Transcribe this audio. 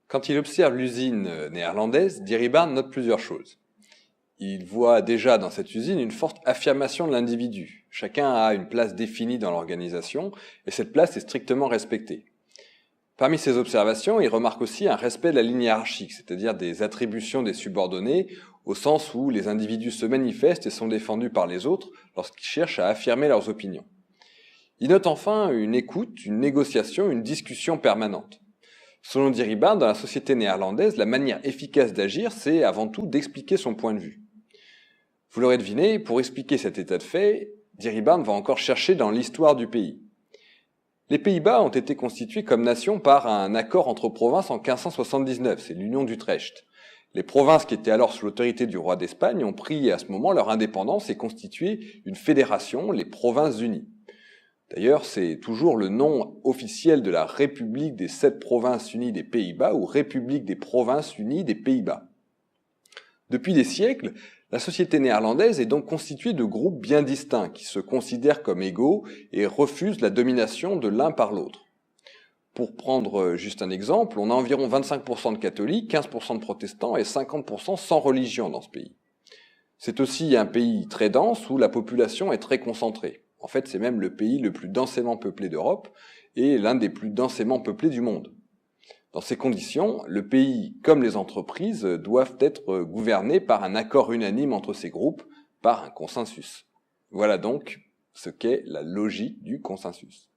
Quand il observe l'usine néerlandaise, Diribarne note plusieurs choses. Il voit déjà dans cette usine une forte affirmation de l'individu. Chacun a une place définie dans l'organisation et cette place est strictement respectée. Parmi ces observations, il remarque aussi un respect de la ligne hiérarchique, c'est-à-dire des attributions des subordonnés, au sens où les individus se manifestent et sont défendus par les autres lorsqu'ils cherchent à affirmer leurs opinions. Il note enfin une écoute, une négociation, une discussion permanente. Selon Diribarne, dans la société néerlandaise, la manière efficace d'agir, c'est avant tout d'expliquer son point de vue. Vous l'aurez deviné, pour expliquer cet état de fait, Diribarne va encore chercher dans l'histoire du pays. Les Pays-Bas ont été constitués comme nation par un accord entre provinces en 1579, c'est l'Union d'Utrecht. Les provinces qui étaient alors sous l'autorité du roi d'Espagne ont pris à ce moment leur indépendance et constitué une fédération, les Provinces unies. D'ailleurs, c'est toujours le nom officiel de la République des 7 provinces unies des Pays-Bas ou République des provinces unies des Pays-Bas. Depuis des siècles, la société néerlandaise est donc constituée de groupes bien distincts qui se considèrent comme égaux et refusent la domination de l'un par l'autre. Pour prendre juste un exemple, on a environ 25% de catholiques, 15% de protestants et 50% sans religion dans ce pays. C'est aussi un pays très dense où la population est très concentrée. En fait, c'est même le pays le plus densément peuplé d'Europe et l'un des plus densément peuplés du monde. Dans ces conditions, le pays, comme les entreprises, doivent être gouvernés par un accord unanime entre ces groupes, par un consensus. Voilà donc ce qu'est la logique du consensus.